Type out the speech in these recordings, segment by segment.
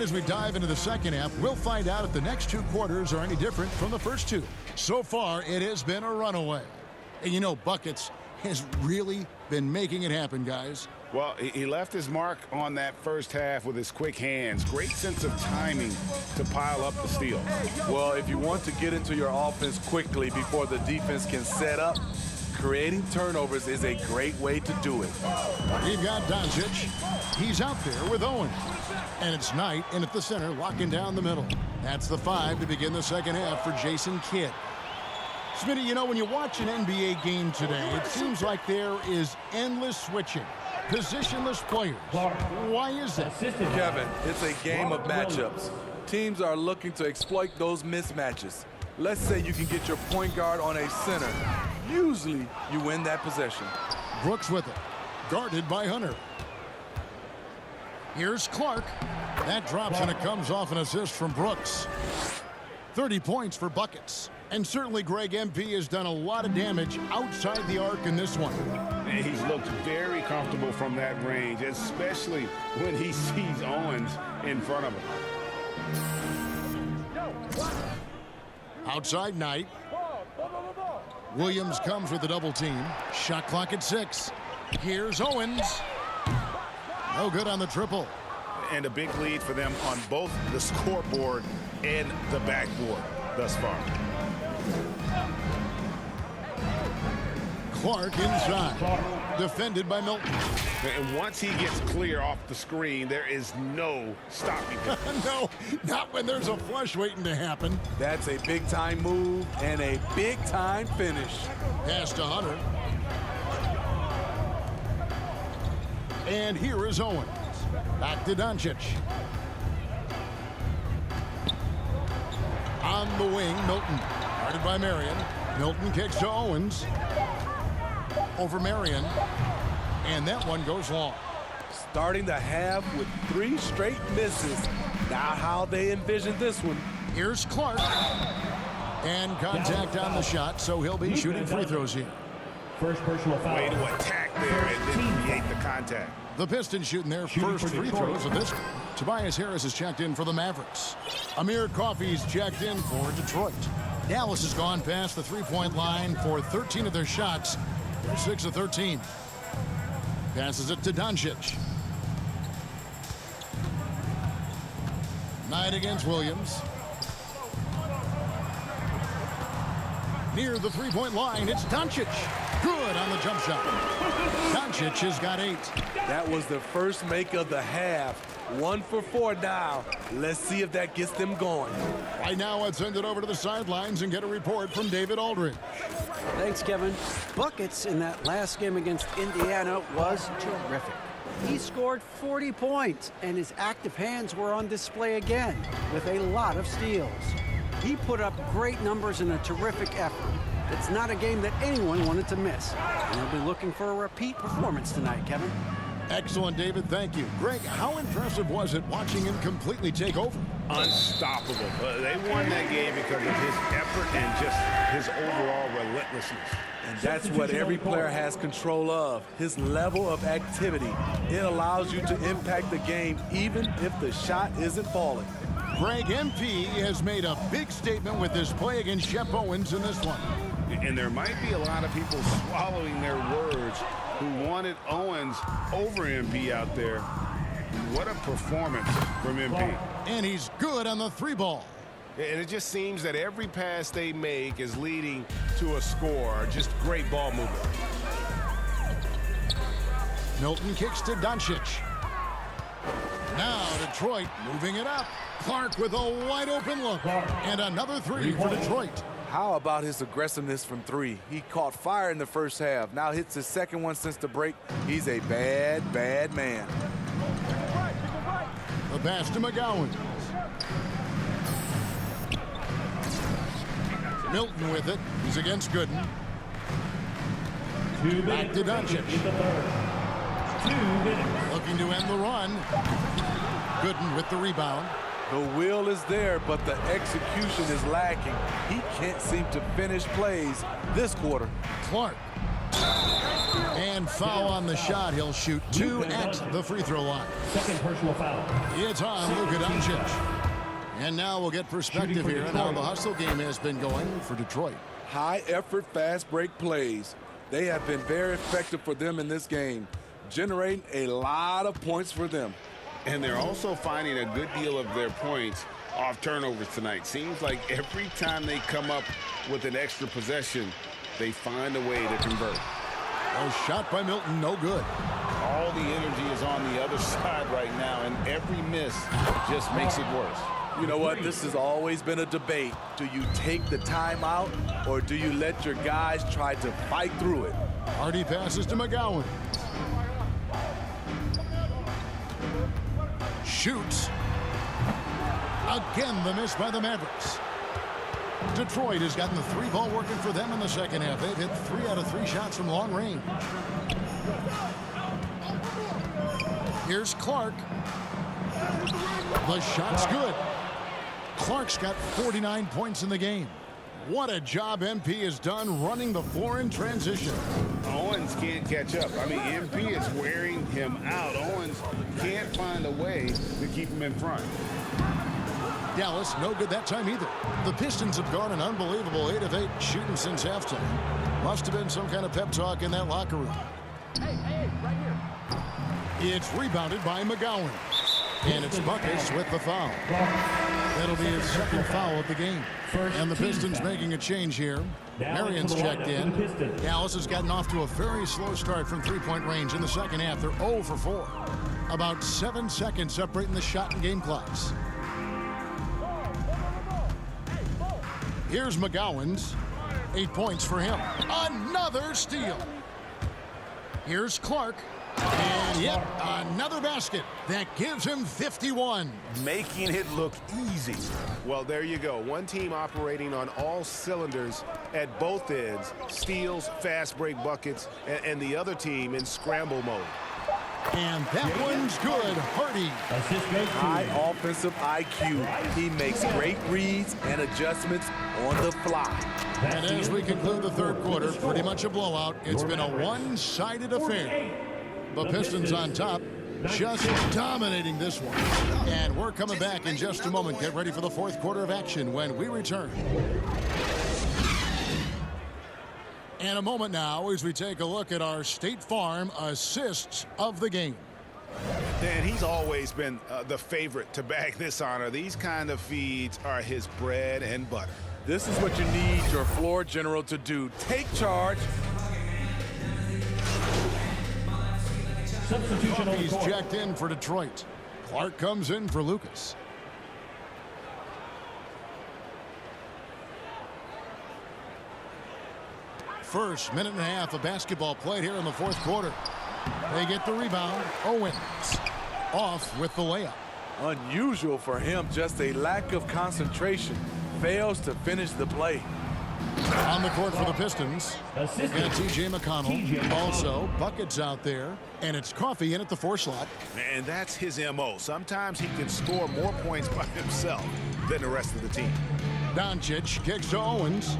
as we dive into the second half, we'll find out if the next two quarters are any different from the first two. So far, it has been a runaway. And you know, Buckets has really been making it happen, guys. Well, he left his mark on that first half with his quick hands. Great sense of timing to pile up the steal. Well, if you want to get into your offense quickly before the defense can set up, creating turnovers is a great way to do it. We've got Doncic. He's out there with Owens. And it's Knight in at the center, locking down the middle. That's the 5 to begin the second half for Jason Kidd. Smitty, you know, when you watch an NBA game today, it seems like there is endless switching. Positionless players. Why is that? Kevin, it's a game of matchups. Teams are looking to exploit those mismatches. Let's say you can get your point guard on a center. Usually, you win that possession. Brooks with it. Guarded by Hunter. Here's Clark. That drops and it comes off an assist from Brooks. 30 points for Buckets. And certainly Greg MP has done a lot of damage outside the arc in this one. And he's looked very comfortable from that range, especially when he sees Owens in front of him. Outside Knight. Williams comes with the double team. Shot clock at 6. Here's Owens. No good on the triple. And a big lead for them on both the scoreboard and the backboard thus far. Clark inside. Defended by Milton. And once he gets clear off the screen, there is no stopping him. No, not when there's a flush waiting to happen. That's a big-time move and a big-time finish. Pass to Hunter. And here is Owens. Back to Doncic. On the wing, Milton. Guarded by Marion. Milton kicks to Owens. Over Marion. And that one goes long. Starting the half with 3 straight misses. Now how they envision this one. Here's Clark. And contact on the shot, so he'll be shooting free throws here. First personal foul. Way to attack there and then create the contact. The Pistons shooting their first free throws of this one. Tobias Harris is checked in for the Mavericks. Amir Coffey's checked in for Detroit. Dallas has gone past the three-point line for 13 of their shots. They're 6 of 13. Passes it to Doncic. Knight against Williams. Near the three-point line, it's Doncic. Good on the jump shot. Doncic has got 8. That was the first make of the half. 1 for 4 now. Let's see if that gets them going. Right now, let's send it over to the sidelines and get a report from David Aldridge. Thanks, Kevin. Buckets in that last game against Indiana was terrific. He scored 40 points, and his active hands were on display again with a lot of steals. He put up great numbers in a terrific effort. It's not a game that anyone wanted to miss. And they'll be looking for a repeat performance tonight, Kevin. Excellent, David. Thank you. Greg, how impressive was it watching him completely take over? Unstoppable. They won that game because of his effort and just his overall relentlessness. And that's what every player has control of, his level of activity. It allows you to impact the game even if the shot isn't falling. Greg MP has made a big statement with his play against Shep Owens in this one. And there might be a lot of people swallowing their words who wanted Owens over MP out there. What a performance from MP. And he's good on the 3-ball. And it just seems that every pass they make is leading to a score. Just great ball movement. Milton kicks to Doncic. Now Detroit moving it up. Clark with a wide open look. And another 3 for Detroit. How about his aggressiveness from 3? He caught fire in the first half. Now hits his second one since the break. He's a bad, bad man. The pass to McGowan. Milton with it. He's against Gooden. Back to Doncic. 2 minutes. Looking to end the run. Gooden with the rebound. The will is there, but the execution is lacking. He can't seem to finish plays this quarter. Clark. And And foul on the shot. He'll shoot 2 at the free throw line. Second personal foul. It's on Luka Doncic. And now we'll get perspective here on how the hustle game has been going for Detroit. High effort, fast break plays. They have been very effective for them in this game, generating a lot of points for them. And they're also finding a good deal of their points off turnovers tonight. Seems like every time they come up with an extra possession, they find a way to convert. A shot by Milton, no good. All the energy is on the other side right now, and every miss just makes it worse. You know what? This has always been a debate. Do you take the timeout, or do you let your guys try to fight through it? Hardy passes to McGowan. Shoots. Again, the miss by the Mavericks. Detroit has gotten the 3-ball working for them in the second half. They've hit 3 out of 3 shots from long range. Here's Clark. The shot's good. Clark's got 49 points in the game. What a job MP has done running the floor in transition. Owens can't catch up. I mean, MP is wearing him out. Owens can't find a way to keep him in front. Dallas, no good that time either. The Pistons have gone an unbelievable 8 of 8 shooting since halftime. Must have been some kind of pep talk in that locker room. Hey, right here. It's rebounded by McGowan. And it's Buckets with the foul. That'll be his second foul of the game. And the Pistons making a change here. Marion's checked in. Dallas has gotten off to a very slow start from three-point range in the second half. They're 0 for 4. About 7 seconds separating the shot and game clocks. Here's McGowan's. 8 points for him. Another steal. Here's Clark. And yep, another basket. That gives him 51. Making it look easy. Well, there you go. One team operating on all cylinders at both ends. Steals, fast break buckets, and the other team in scramble mode. And that one's good. Hardy. Assist goes to High offensive IQ. He makes great reads and adjustments on the fly. And as we conclude the third quarter, pretty much a blowout. It's been a one-sided affair. The Pistons on top, just dominating this one. And we're coming back in just a moment. Get ready for the fourth quarter of action when we return. And a moment now as we take a look at our State Farm assists of the game. Dan, he's always been the favorite to bag this honor. These kind of feeds are his bread and butter. This is what you need your floor general to do. Take charge. substitution on the He's court. checked in for Detroit. Clark comes in for Lucas. First minute and a half of basketball played here in the fourth quarter. They get the rebound. Owens off with the layup. Unusual for him, just a lack of concentration. Fails to finish the play. On the court for the Pistons. Assistant. And T.J. McConnell. T.J. McConnell. Also, Buckets out there. And it's Coffey in at the 4 slot. And that's his M.O. Sometimes he can score more points by himself than the rest of the team. Doncic kicks to Owens.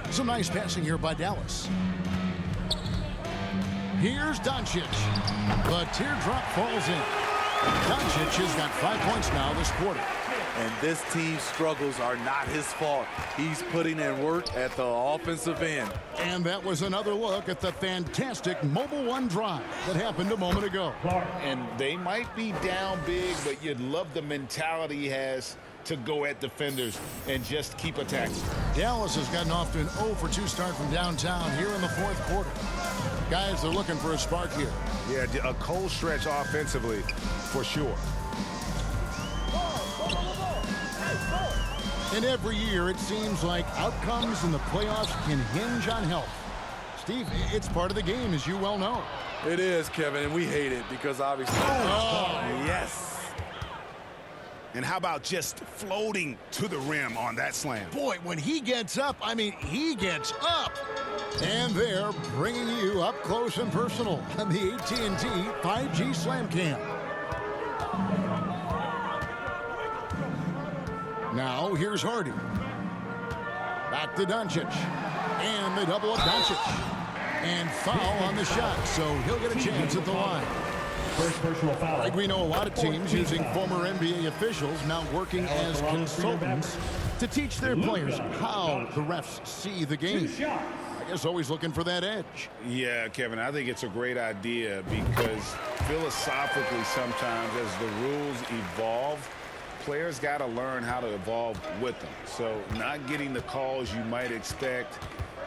Some nice passing here by Dallas. Here's Doncic. The teardrop falls in. Doncic has got 5 points now this quarter. And this team's struggles are not his fault. He's putting in work at the offensive end. And that was another look at the fantastic Mobile One drive that happened a moment ago. And they might be down big, but you'd love the mentality he has to go at defenders and just keep attacking. Dallas has gotten off to an 0 for 2 start from downtown here in the fourth quarter. Guys, they're looking for a spark here. Yeah, a cold stretch offensively for sure. And every year it seems like outcomes in the playoffs can hinge on health. Steve, it's part of the game, as you well know. It is, Kevin, and we hate it because obviously. Yes. And how about just floating to the rim on that slam? Boy, when he gets up, I mean, he gets up. And they're bringing you up close and personal on the AT&T 5G Slam Cam. Now, here's Hardy. Back to Doncic. And they double up Doncic. And foul on the shot, so he'll get a chance at the line. First personal foul. Like we know a lot of teams using former NBA officials now working as consultants to teach their players how the refs see the game. I guess always looking for that edge. Yeah, Kevin, I think it's a great idea because philosophically sometimes as the rules evolve, players got to learn how to evolve with them. So not getting the calls you might expect,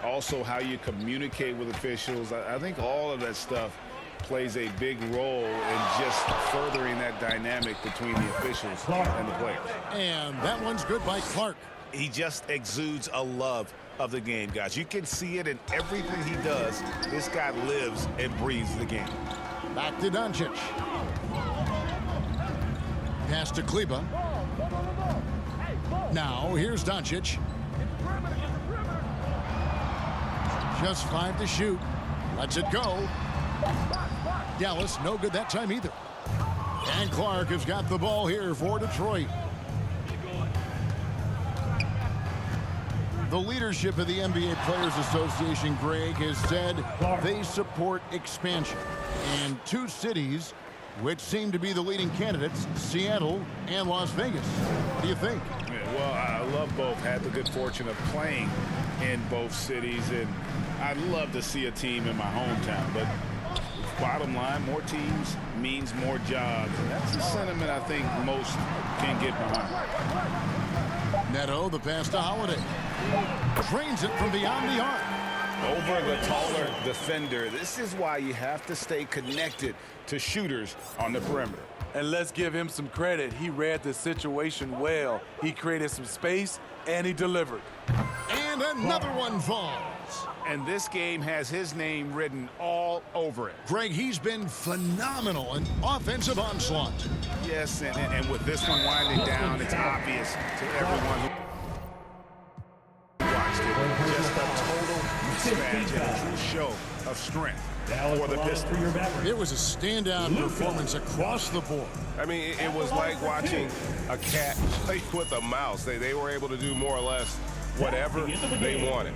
also how you communicate with officials. I think all of that stuff plays a big role in just furthering that dynamic between the officials and the players. And that one's good by Clark. He just exudes a love of the game, guys. You can see it in everything he does. This guy lives and breathes the game. Back to Doncic. Pass to Kleba. Now here's Doncic. Just 5 to shoot. Lets it go. Dallas, no good that time either. And Clark has got the ball here for Detroit. The leadership of the NBA Players Association, Greg, has said they support expansion. And 2 cities which seem to be the leading candidates, Seattle and Las Vegas. What do you think? Yeah, well, I love both. Had the good fortune of playing in both cities, and I'd love to see a team in my hometown. But bottom line, more teams means more jobs. And that's a sentiment I think most can get behind. Neto, the pass to Holiday. Drains it from beyond the arc. Over the taller defender. This is why you have to stay connected to shooters on the perimeter. And let's give him some credit. He read the situation well. He created some space, and he delivered. And another one falls. And this game has his name written all over it. Greg, he's been phenomenal in offensive onslaught. Yes, and with this one winding down, it's obvious to everyone who watched it. Just a total mismatch and a true show of strength for the Pistons. It was a standout performance across the board. I mean, it was like watching a cat play with a mouse. They were able to do more or less whatever they wanted.